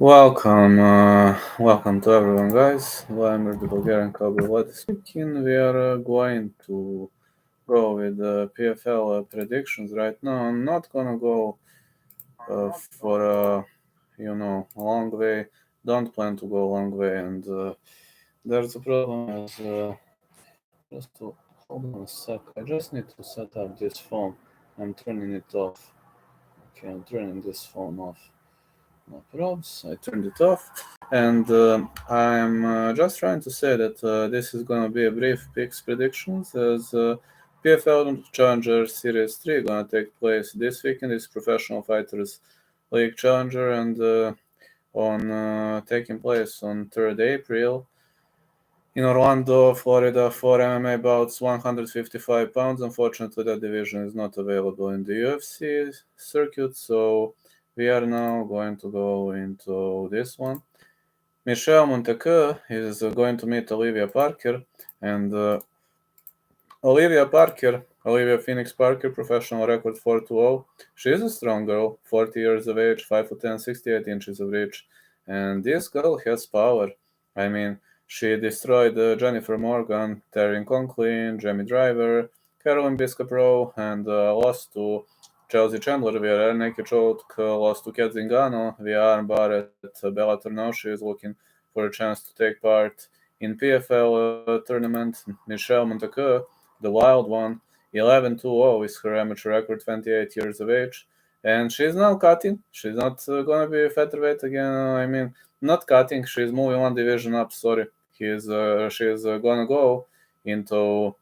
Welcome to everyone, guys. I'm the Bulgarian Cowboy speaking. We are going to go with the PFL predictions right now. I'm not gonna go for a long way. Don't plan to go a long way, and there's a problem. Hold on a sec. I just need to set up this phone. I'm turning it off. Okay, I'm turning this phone off. No probs. I turned it off, and I'm just trying to say that this is gonna be a brief picks predictions as PFL Challenger Series 3 gonna take place this weekend. It's Professional Fighters League Challenger and on taking place on 3rd April in Orlando, Florida for MMA bouts 155 pounds. Unfortunately, that division is not available in the UFC circuit, so we are now going to go into this one. Michelle Montague is going to meet Olivia Parker, and Olivia Phoenix Parker, professional record 4-0. She is a strong girl, 40 years of age, 5'10", 68 inches of reach, and this girl has power. I mean, she destroyed Jennifer Morgan, Taryn Conklin, Jamie Driver, Caroline Biscopro, and lost to Chelsea Chandler via rear naked choke, lost to Kat Zingano via armbar at Bellator. Now she is looking for a chance to take part in PFL tournament. Michelle Montague, the wild one, 11-2-0 is her amateur record, 28 years of age. And she's now cutting. She's not going to be a featherweight again. I mean, not cutting. She's moving one division up. Sorry. She's going to go into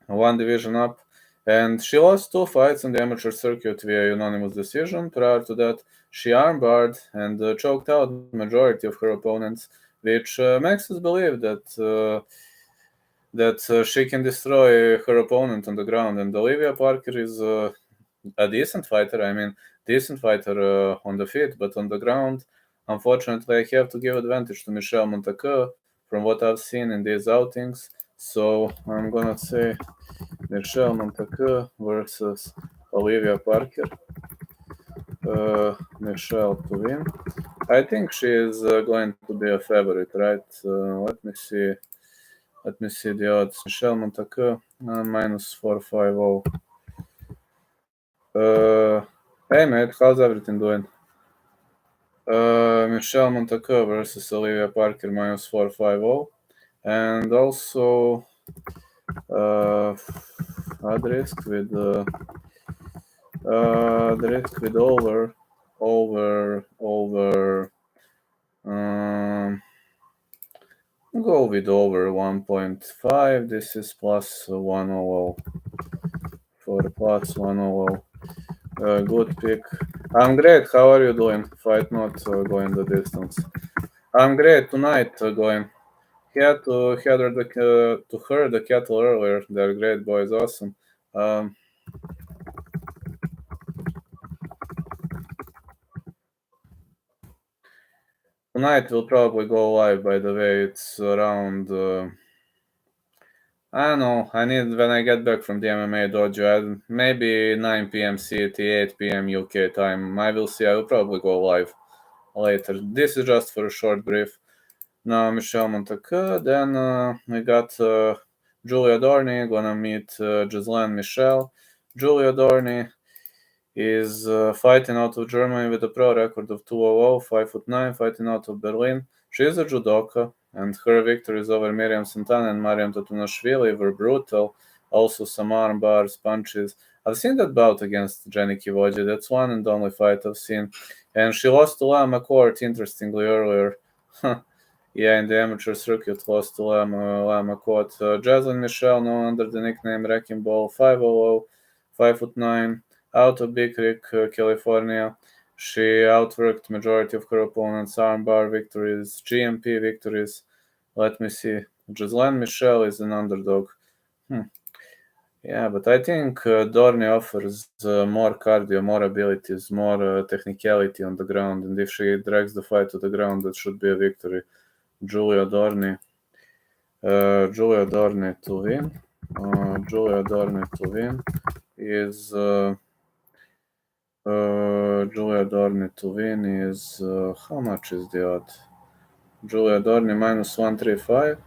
one division up. And she lost 2 fights on the amateur circuit via unanimous decision. Prior to that, she armbarred and choked out majority of her opponents, which makes us believe that she can destroy her opponent on the ground. And Olivia Parker is a decent fighter. I mean, decent fighter on the feet, but on the ground, unfortunately, I have to give advantage to Michelle Montague from what I've seen in these outings. So I'm gonna say Michelle Montague versus Olivia Parker. Michelle to win. I think she is going to be a favorite, right? Let me see. Let me see the odds. Michelle Montague minus 450. Hey mate, how's everything doing? Michelle Montague versus Olivia Parker minus 450. And also the risk with over. Go with over 1.5. This is plus 100 for plus 100. Good pick. I'm great. How are you doing? Fight not going the distance. I'm great tonight. Going. Had to hear the cattle earlier. They're great boys. Awesome. Tonight we'll probably go live. By the way, it's around. I don't know. I need when I get back from the MMA dojo. Maybe 9 p.m. CET, 8 p.m. UK time. I will see. I will probably go live later. This is just for a short brief. Now Michelle Montague. Then we got Julia Dorney gonna meet Ghislaine Michel. Julia Dorney is fighting out of Germany with a pro record of 2-0, 5'9", fighting out of Berlin. She is a judoka, and her victories over Miriam Santana and Mariam Tatunashvili were brutal. Also some arm bars, punches. I've seen that bout against Jenny Kivoji. That's one and only fight I've seen. And she lost to Lama Court, interestingly, earlier. Yeah, in the amateur circuit, lost to Lama Court. Jasmine Michelle, known under the nickname Wrecking Ball, 5'0", 5'9", out of Big Creek, California. She outworked majority of her opponents' armbar victories, GMP victories. Let me see. Ghislaine Michel is an underdog. Yeah, but I think Dorney offers more cardio, more abilities, more technicality on the ground. And if she drags the fight to the ground, that should be a victory. Julia Dorney to win. Julia Dorney to win is Julia Dorney to win is, how much is the odd? Julia Dorney -135.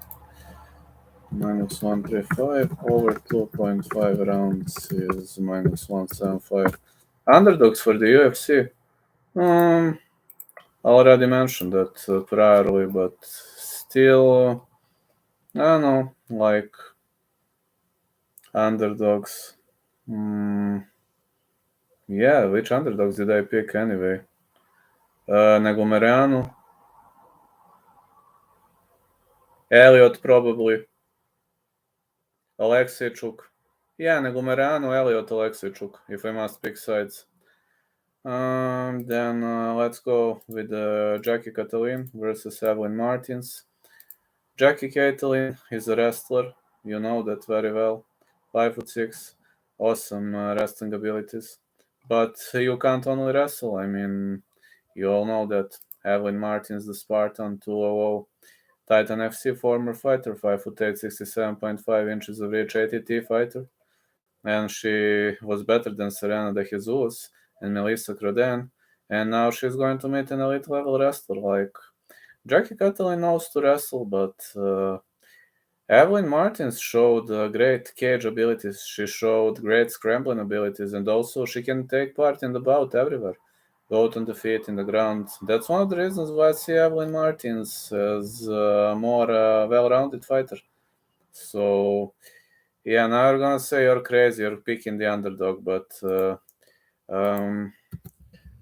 -135 over 2.5 rounds is -175. Underdogs for the UFC. I already mentioned that priorly, but still, I don't know, like underdogs. Yeah, which underdogs did I pick anyway? Negumereanu, Elliot probably, Alexichuk. Yeah, Negumereanu, Elliot, Alexichuk, if I must pick sides. Then let's go with Jackie Catalin versus Evelyn Martins. Jackie Catalin is a wrestler, you know that very well. 5'6", awesome wrestling abilities. But you can't only wrestle. I mean, you all know that Evelyn Martins, the Spartan 200 Titan FC former fighter, 5'8", 67.5 inches of reach, ATT fighter. And she was better than Serena de Jesus and Melissa Croden. And now she's going to meet an elite level wrestler. Like, Jackie Catalin knows to wrestle, but Evelyn Martins showed great cage abilities. She showed great scrambling abilities, and also she can take part in the bout everywhere, both on the feet, in the ground. That's one of the reasons why I see Evelyn Martins as a more well-rounded fighter. So, yeah, now you're gonna say you're crazy, you're picking the underdog, but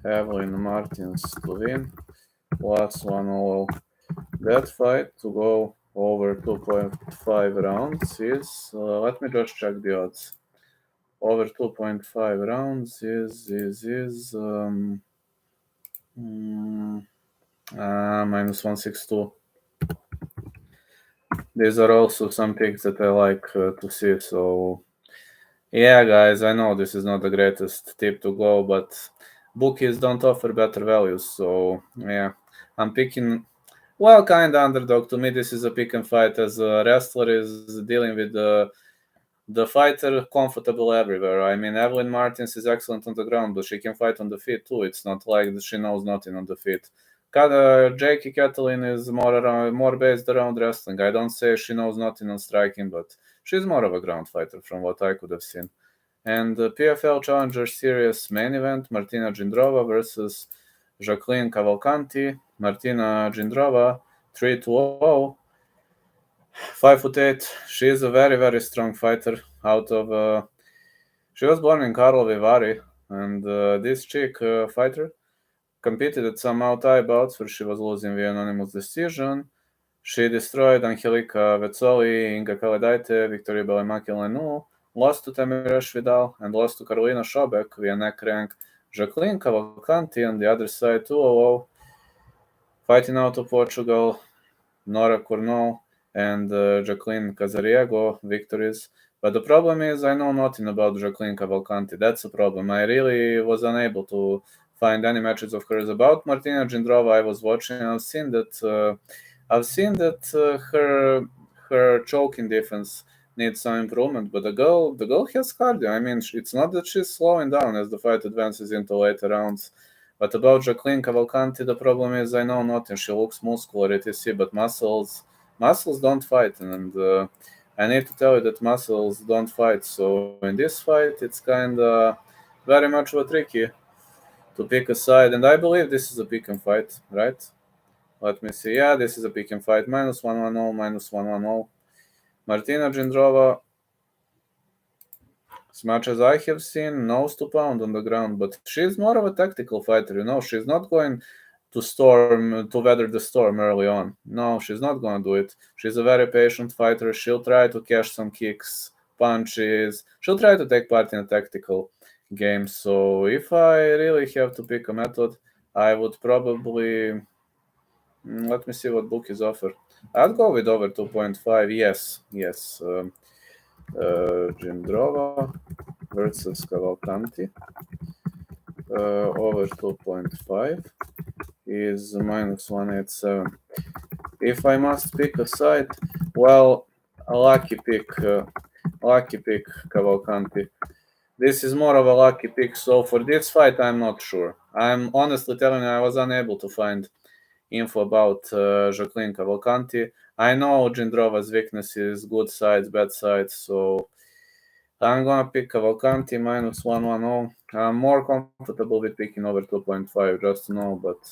Evelyn Martins to win, plus 1 That fight to go over 2.5 rounds is, let me just check the odds. Over 2.5 rounds is -162. These are also some picks that I like to see. So, yeah, guys, I know this is not the greatest tip to go, but bookies don't offer better values. So, yeah, I'm picking. Well, kind of underdog. To me, this is a pick and fight, as a wrestler is dealing with the fighter comfortable everywhere. I mean, Evelyn Martins is excellent on the ground, but she can fight on the feet too. It's not like she knows nothing on the feet. Jackie Catalin is more based around wrestling. I don't say she knows nothing on striking, but she's more of a ground fighter from what I could have seen. And the PFL Challenger Series main event, Martina Jindrova versus Jacqueline Cavalcanti. Martina Jindrova, 3-0, 5'8". She is a very, very strong fighter. She was born in Karlovy Vary, and this chick fighter competed at some Muay bouts where she was losing via unanimous decision. She destroyed Angelica Vezzoli, Inga Kaledaite, Victoria Belemaki-Lenu, lost to Tamiresh Vidal, and lost to Karolina Šobek via neck rank. Jacqueline Cavalcanti on the other side, 2-0, fighting out of Portugal, Nora Cornell and Jacqueline Casariego victories. But the problem is I know nothing about Jacqueline Cavalcanti. That's the problem. I really was unable to find any matches of hers. About Martina Jindrova, I was watching. I've seen that her choking defense needs some improvement. But the girl has cardio. I mean, it's not that she's slowing down as the fight advances into later rounds. But about Jacqueline Cavalcanti, the problem is I know nothing. She looks muscular, etc., but muscles don't fight, and I need to tell you that muscles don't fight. So in this fight, it's kind of very much tricky to pick a side, and I believe this is a pick and fight, right? Let me see. Yeah, this is a pick and fight. -110, -110. Martina Jindrova, as much as I have seen, nose to pound on the ground, but she's more of a tactical fighter, you know. She's not going to weather the storm early on. No, she's not going to do it. She's a very patient fighter. She'll try to catch some kicks, punches. She'll try to take part in a tactical game. So if I really have to pick a method, I would probably let me see what bookies offer. I'd go with over 2.5. Yes. Jindrova versus Cavalcanti over 2.5 is -187. If I must pick a side, well, a lucky pick Cavalcanti. this is more of a lucky pick. So for this fight, I'm not sure. I'm honestly telling you, I was unable to find info about Jacqueline Cavalcanti. I know Jindrova's weaknesses, good sides, bad sides, so I'm gonna pick Cavalcanti minus 110. I'm more comfortable with picking over 2.5 just to know, but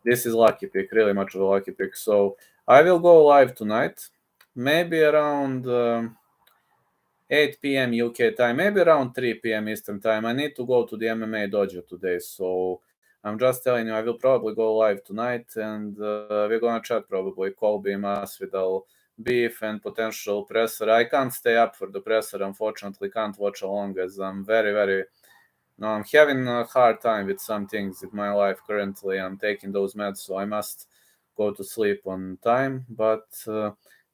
this is lucky pick, really much of a lucky pick. So I will go live tonight, maybe around 8 p.m. UK time, maybe around 3 p.m. Eastern time. I need to go to the MMA dojo today, so I'm just telling you, I will probably go live tonight, and we're gonna chat probably Colby, Masvidal, beef, and potential presser. I can't stay up for the presser, unfortunately. Can't watch along as I'm very. No, I'm having a hard time with some things in my life currently. I'm taking those meds, so I must go to sleep on time. But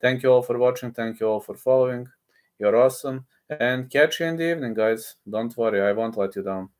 thank you all for watching. Thank you all for following. You're awesome. And catch you in the evening, guys. Don't worry, I won't let you down.